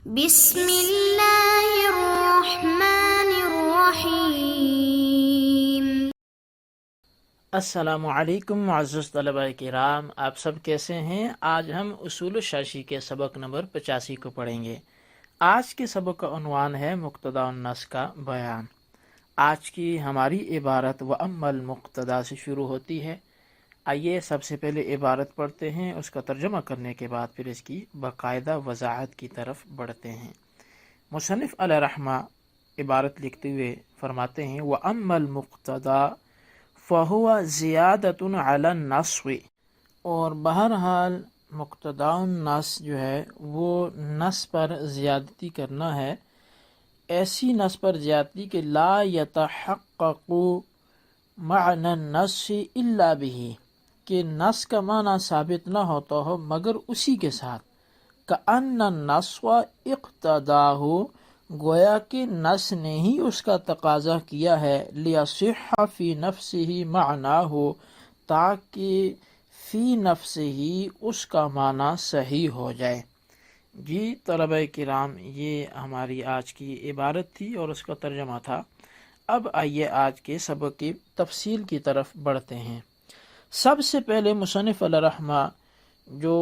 بسم اللہ الرحمن الرحیم۔ السلام علیکم معزز طلبہ کرام، آپ سب کیسے ہیں؟ آج ہم اصول الشاشی کے سبق نمبر 85 کو پڑھیں گے۔ آج کے سبق کا عنوان ہے مقتضی النص کا بیان۔ آج کی ہماری عبارت وَأَمَّا الْمُقْتَضَى سے شروع ہوتی ہے۔ آئیے سب سے پہلے عبارت پڑھتے ہیں، اس کا ترجمہ کرنے کے بعد پھر اس کی باقاعدہ وضاحت کی طرف بڑھتے ہیں۔ مصنف علیہ رحمہ عبارت لکھتے ہوئے فرماتے ہیں وَأَمَّا الْمُقْتَضَى فَهُوَ زِيَادَةٌ عَلَى النَّصِّ، اور بہرحال مقتضی النص جو ہے وہ نص پر زیادتی کرنا ہے، ایسی نص پر زیادتی کہ لا يتحقق معنی النص الا به، کہ نص کا معنی ثابت نہ ہوتا ہو مگر اسی کے ساتھ۔ کأن النص اقتضاہ، گویا کہ نص نے ہی اس کا تقاضا کیا ہے، لیصح فی نفسہ معناہ، تاکہ فی نفسہ اس کا معنی صحیح ہو جائے۔ جی طلبہ کرام، یہ ہماری آج کی عبارت تھی اور اس کا ترجمہ تھا۔ اب آئیے آج کے سبق کی تفصیل کی طرف بڑھتے ہیں۔ سب سے پہلے مصنف علیہ رحمہ جو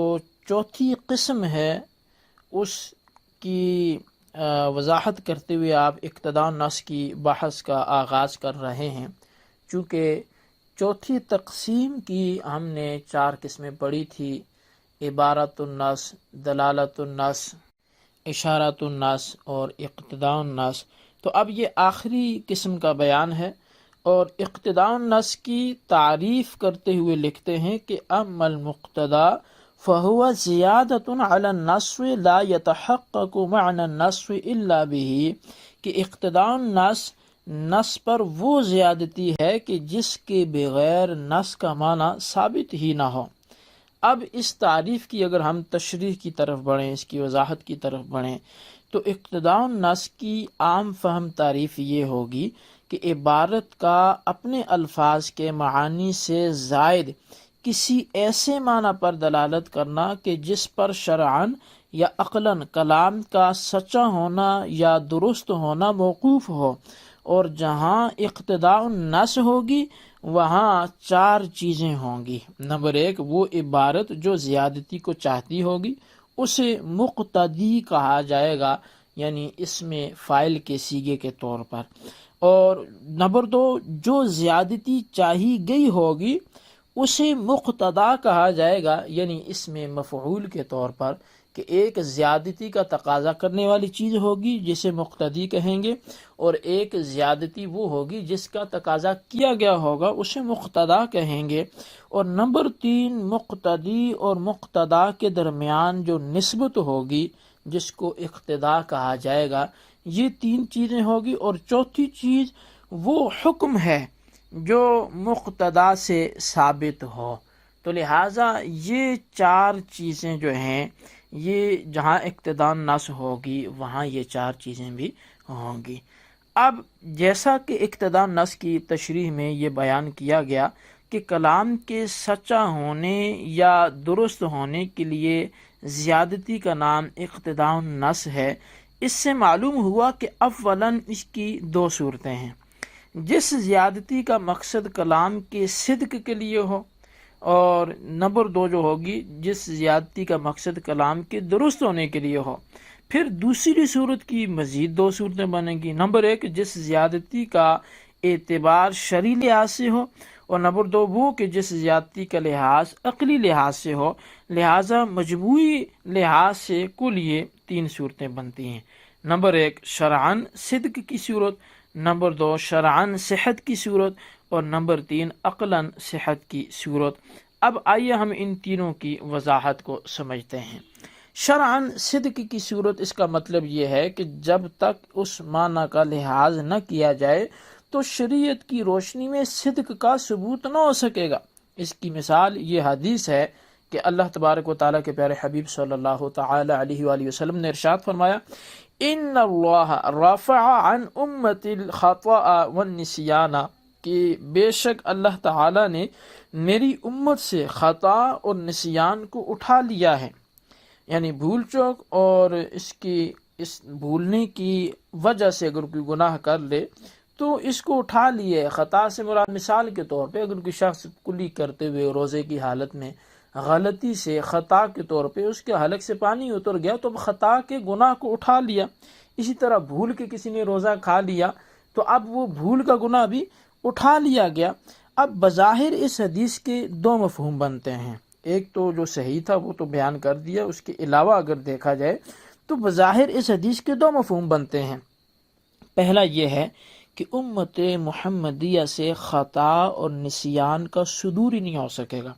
چوتھی قسم ہے اس کی وضاحت کرتے ہوئے آپ اقتضاء النص کی بحث کا آغاز کر رہے ہیں۔ چونکہ چوتھی تقسیم کی ہم نے 4 قسمیں پڑھی تھی، عبارت النص، دلالت النص، اشارت النص اور اقتضاء النص۔ تو اب یہ آخری قسم کا بیان ہے، اور اقتضاء النص کی تعریف کرتے ہوئے لکھتے ہیں کہ اما المقتضی فهو زیادۃ علی النص لا يتحقق معنی النص الا به، کہ اقتضاء النص نص پر وہ زیادتی ہے کہ جس کے بغیر نص کا معنی ثابت ہی نہ ہو۔ اب اس تعریف کی اگر ہم تشریح کی طرف بڑھیں، اس کی وضاحت کی طرف بڑھیں، تو اقتضاء النص کی عام فہم تعریف یہ ہوگی کہ عبارت کا اپنے الفاظ کے معانی سے زائد کسی ایسے معنی پر دلالت کرنا کہ جس پر شرعاً یا عقلاً کلام کا سچا ہونا یا درست ہونا موقوف ہو، اور جہاں اقتضاء النص ہوگی وہاں 4 چیزیں ہوں گی۔ نمبر 1، وہ عبارت جو زیادتی کو چاہتی ہوگی اسے مقتدی کہا جائے گا، یعنی اس میں فاعل کے صیغے کے طور پر۔ اور نمبر 2، جو زیادتی چاہی گئی ہوگی اسے مقتضی کہا جائے گا، یعنی اس میں مفعول کے طور پر، کہ ایک زیادتی کا تقاضا کرنے والی چیز ہوگی جسے مقتضی کہیں گے، اور ایک زیادتی وہ ہوگی جس کا تقاضا کیا گیا ہوگا اسے مقتضی کہیں گے۔ اور نمبر 3، مقتضی اور مقتضی کے درمیان جو نسبت ہوگی جس کو اقتضاء کہا جائے گا، یہ 3 چیزیں ہوگی۔ اور چوتھی چیز وہ حکم ہے جو مقتضی سے ثابت ہو۔ تو لہٰذا یہ 4 چیزیں جو ہیں، یہ جہاں اقتضاء النص ہوگی وہاں یہ 4 چیزیں بھی ہوں گی۔ اب جیسا کہ اقتضاء النص کی تشریح میں یہ بیان کیا گیا کہ کلام کے سچا ہونے یا درست ہونے کے لیے زیادتی کا نام اقتضاء النص ہے، اس سے معلوم ہوا کہ اولاً اس کی 2 صورتیں ہیں۔ جس زیادتی کا مقصد کلام کے صدق کے لیے ہو، اور نمبر 2 جو ہوگی جس زیادتی کا مقصد کلام کے درست ہونے کے لیے ہو۔ پھر دوسری صورت کی مزید 2 صورتیں بنیں گی۔ نمبر 1، جس زیادتی کا اعتبار شرعی لحاظ سے ہو، اور نمبر 2 وہ کہ جس زیادتی کا لحاظ عقلی لحاظ سے ہو۔ لہٰذا مجموعی لحاظ سے کل یہ 3 صورتیں بنتی ہیں۔ نمبر 1 شرعاً صدق کی صورت، نمبر 2 شرعاً صحت کی صورت، اور نمبر 3 عقلاً صحت کی صورت۔ اب آئیے ہم ان تینوں کی وضاحت کو سمجھتے ہیں۔ شرعاً صدق کی صورت، اس کا مطلب یہ ہے کہ جب تک اس معنی کا لحاظ نہ کیا جائے تو شریعت کی روشنی میں صدق کا ثبوت نہ ہو سکے گا۔ اس کی مثال یہ حدیث ہے کہ اللہ تبارک و تعالیٰ کے پیارے حبیب صلی اللہ تعالی علیہ وآلہ وسلم نے ارشاد فرمایا ان اللہ رفع عن امت الخطأ والنسیان، کہ بے شک اللہ تعالیٰ نے میری امت سے خطا اور نسیان کو اٹھا لیا ہے، یعنی بھول چوک اور اس کی اس بھولنے کی وجہ سے اگر کوئی گناہ کر لے تو اس کو اٹھا لیے. خطا سے مراد مثال کے طور پہ اگر کوئی شخص کلی کرتے ہوئے روزے کی حالت میں غلطی سے خطا کے طور پہ اس کے حلق سے پانی اتر گیا تو اب خطا کے گناہ کو اٹھا لیا. اسی طرح بھول کے کسی نے روزہ کھا لیا تو اب وہ بھول کا گناہ بھی اٹھا لیا گیا. اب بظاہر اس حدیث کے دو مفہوم بنتے ہیں. ایک تو جو صحیح تھا وہ تو بیان کر دیا، اس کے علاوہ اگر دیکھا جائے تو بظاہر اس حدیث کے دو مفہوم بنتے ہیں. پہلا یہ ہے کہ امت محمدیہ سے خطا اور نسیان کا صدور ہی نہیں ہو سکے گا،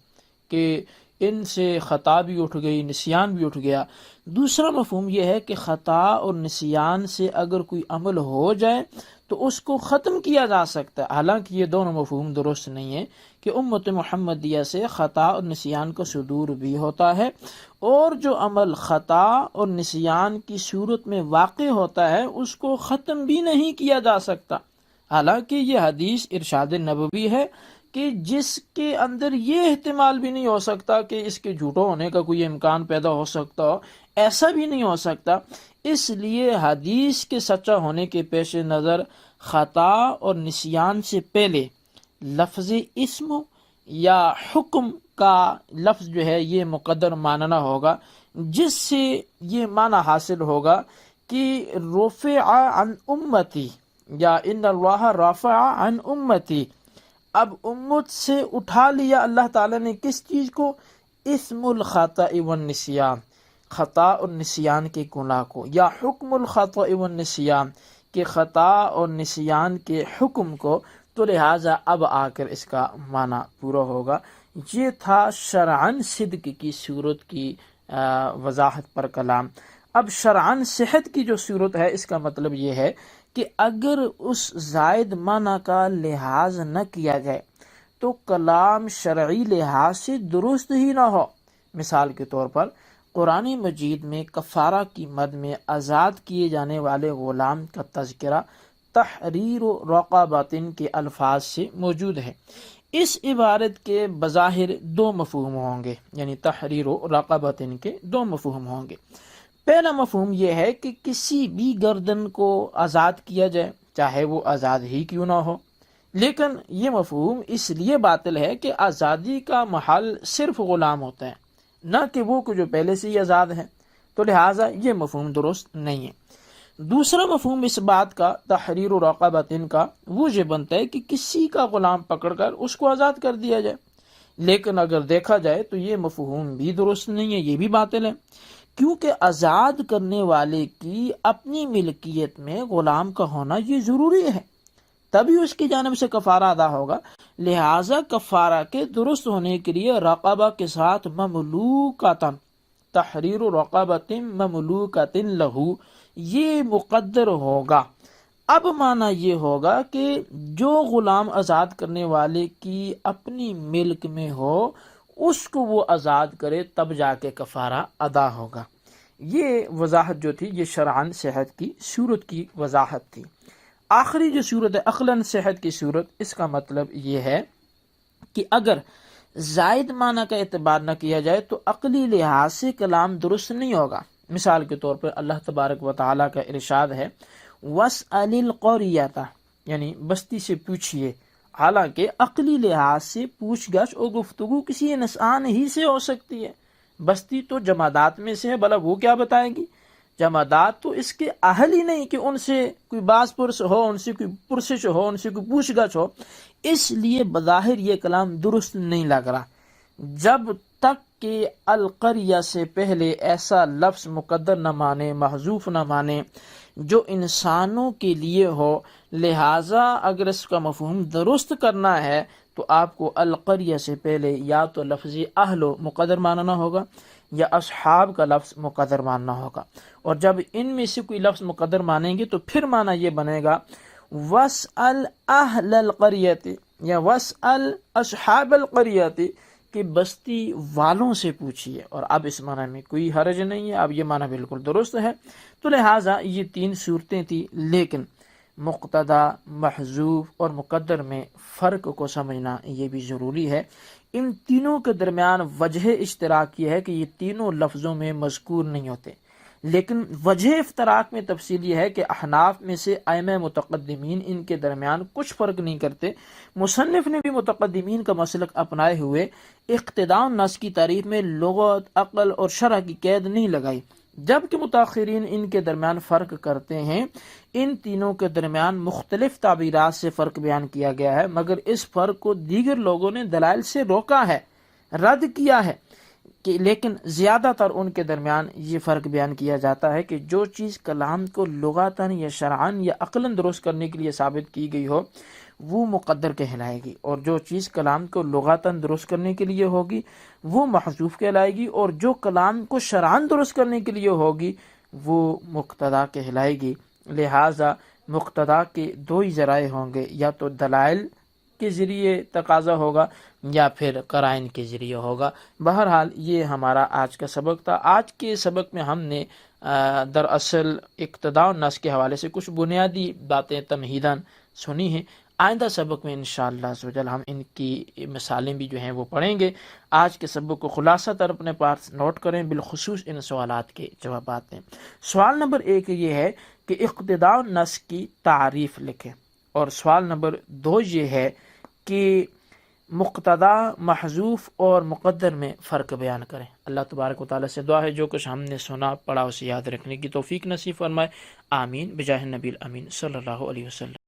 کہ ان سے خطا بھی اٹھ گئی، نسیان بھی اٹھ گیا. دوسرا مفہوم یہ ہے کہ خطا اور نسیان سے اگر کوئی عمل ہو جائے تو اس کو ختم کیا جا سکتا ہے. حالانکہ یہ دونوں مفہوم درست نہیں ہے کہ امت محمدیہ سے خطا اور نسیان کا صدور بھی ہوتا ہے، اور جو عمل خطا اور نسیان کی صورت میں واقع ہوتا ہے اس کو ختم بھی نہیں کیا جا سکتا. حالانکہ یہ حدیث ارشاد نبوی ہے کہ جس کے اندر یہ احتمال بھی نہیں ہو سکتا کہ اس کے جھوٹا ہونے کا کوئی امکان پیدا ہو سکتا ہو، ایسا بھی نہیں ہو سکتا. اس لیے حدیث کے سچا ہونے کے پیش نظر خطا اور نسیان سے پہلے لفظ اسم یا حکم کا لفظ جو ہے یہ مقدر ماننا ہوگا، جس سے یہ معنی حاصل ہوگا کہ رفع عن امتی یا ان اللہ رفع عن امتی. اب امت سے اٹھا لیا اللہ تعالیٰ نے کس چیز کو؟ اسم الخطا والنسیان، خطا اور نسیان کے گناہ کو، یا حکم الخطا والنسیان کہ خطا اور نسیان کے حکم کو. تو لہٰذا اب آ کر اس کا معنی پورا ہوگا. یہ تھا شرعاً صدق کی صورت کی وضاحت پر کلام. اب شرعاً صحت کی جو صورت ہے اس کا مطلب یہ ہے کہ اگر اس زائد معنی کا لحاظ نہ کیا جائے تو کلام شرعی لحاظ سے درست ہی نہ ہو. مثال کے طور پر قرآن مجید میں کفارہ کی مد میں آزاد کیے جانے والے غلام کا تذکرہ تحریر و رقبۃ کے الفاظ سے موجود ہے. اس عبارت کے بظاہر دو مفہوم ہوں گے، یعنی تحریر و رقبۃ کے دو مفہوم ہوں گے. پہلا مفہوم یہ ہے کہ کسی بھی گردن کو آزاد کیا جائے، چاہے وہ آزاد ہی کیوں نہ ہو. لیکن یہ مفہوم اس لیے باطل ہے کہ آزادی کا محل صرف غلام ہوتا ہے، نہ کہ وہ جو پہلے سے ہی آزاد ہے. تو لہٰذا یہ مفہوم درست نہیں ہے. دوسرا مفہوم اس بات کا تحریر و رقبۃ کا وہ یہ بنتا ہے کہ کسی کا غلام پکڑ کر اس کو آزاد کر دیا جائے. لیکن اگر دیکھا جائے تو یہ مفہوم بھی درست نہیں ہے، یہ بھی باطل ہے، کیونکہ آزاد کرنے والے کی اپنی ملکیت میں غلام کا ہونا یہ ضروری ہے، تبھی اس کی جانب سے کفارہ ادا ہوگا. لہٰذا کفارہ کے درست ہونے کے لیے رقبہ کے ساتھ مملوکۃ، تحریر رقبۃ مملوکۃ لہ، یہ مقدر ہوگا. اب معنی یہ ہوگا کہ جو غلام آزاد کرنے والے کی اپنی ملک میں ہو اس کو وہ آزاد کرے، تب جا کے کفارہ ادا ہوگا. یہ وضاحت جو تھی یہ شرعاً صحت کی صورت کی وضاحت تھی. آخری جو صورت ہے عقلاً صحت کی صورت، اس کا مطلب یہ ہے کہ اگر زائد معنی کا اعتبار نہ کیا جائے تو عقلی لحاظ سے کلام درست نہیں ہوگا. مثال کے طور پر اللہ تبارک و تعالیٰ کا ارشاد ہے وَاسْأَلِ الْقَرْيَةَ، یعنی بستی سے پوچھئے. حالانکہ عقلی لحاظ سے پوچھ گچھ اور گفتگو کسی انسان ہی سے ہو سکتی ہے. بستی تو جمادات میں سے ہے، بھلا وہ کیا بتائے گی؟ جمادات تو اس کے اہل ہی نہیں کہ ان سے کوئی باز پرس ہو، ان سے کوئی پرسش ہو، ان سے کوئی پوچھ گچھ ہو. اس لیے بظاہر یہ کلام درست نہیں لگ رہا. جب تک کہ القریہ سے پہلے ایسا لفظ مقدر نہ مانے، محذوف نہ مانے جو انسانوں کے لیے ہو، لہٰذا اگر اس کا مفہوم درست کرنا ہے تو آپ کو القریہ سے پہلے یا تو لفظ اہل مقدر ماننا ہوگا یا اصحاب کا لفظ مقدر ماننا ہوگا. اور جب ان میں سے کوئی لفظ مقدر مانیں گے تو پھر معنی یہ بنے گا وَاسْأَلْ أَهْلَ الْقَرْيَةِ یا وَاسْأَلْ أَصْحَابَ الْقَرْيَةِ کہ بستی والوں سے پوچھیے. اور اب اس معنی میں کوئی حرج نہیں ہے، اب یہ معنی بالکل درست ہے. تو لہٰذا یہ تین صورتیں تھیں، لیکن مقتدا، محذوف اور مقدر میں فرق کو سمجھنا یہ بھی ضروری ہے. ان تینوں کے درمیان وجہ اشتراک یہ ہے کہ یہ تینوں لفظوں میں مذکور نہیں ہوتے، لیکن وجہ افتراق میں تفصیل یہ ہے کہ احناف میں سے ائمہ متقدمین ان کے درمیان کچھ فرق نہیں کرتے۔ مصنف نے بھی متقدمین کا مسلک اپنائے ہوئے اقتداء النص کی تعریف میں لغت، عقل اور شرع کی قید نہیں لگائی، جبکہ متاخرین ان کے درمیان فرق کرتے ہیں۔ ان تینوں کے درمیان مختلف تعبیرات سے فرق بیان کیا گیا ہے، مگر اس فرق کو دیگر لوگوں نے دلائل سے روکا ہے، رد کیا ہے، لیکن زیادہ تر ان کے درمیان یہ فرق بیان کیا جاتا ہے کہ جو چیز کلام کو لغاتاً یا شرعاً یا عقلاً درست کرنے کے لیے ثابت کی گئی ہو وہ مقدر کہلائے گی، اور جو چیز کلام کو لغاتاً درست کرنے کے لیے ہوگی وہ محذوف کہلائے گی، اور جو کلام کو شرعاً درست کرنے کے لیے ہوگی وہ مقتدا کہلائے گی۔ لہٰذا مقتدا کے دو ہی ذرائع ہوں گے، یا تو دلائل کے ذریعے تقاضا ہوگا یا پھر قرائن کے ذریعے ہوگا۔ بہرحال یہ ہمارا آج کا سبق تھا۔ آج کے سبق میں ہم نے دراصل اقتداء النص کے حوالے سے کچھ بنیادی باتیں تمہیداً سنی ہیں۔ آئندہ سبق میں انشاءاللہ عز و جل ہم ان کی مثالیں بھی جو ہیں وہ پڑھیں گے۔ آج کے سبق کو خلاصہ طور اپنے پاس نوٹ کریں، بالخصوص ان سوالات کے جوابات ہیں۔ سوال نمبر 1 یہ ہے کہ اقتداء النص کی تعریف لکھیں، اور سوال نمبر 2 یہ ہے کہ مقتدا، محذوف اور مقدر میں فرق بیان کریں۔ اللہ تبارک و تعالیٰ سے دعا ہے جو کچھ ہم نے سنا پڑھا اسے یاد رکھنے کی توفیق نصیب فرمائے، آمین بجاہ النبی الامین صلی اللہ علیہ وسلم۔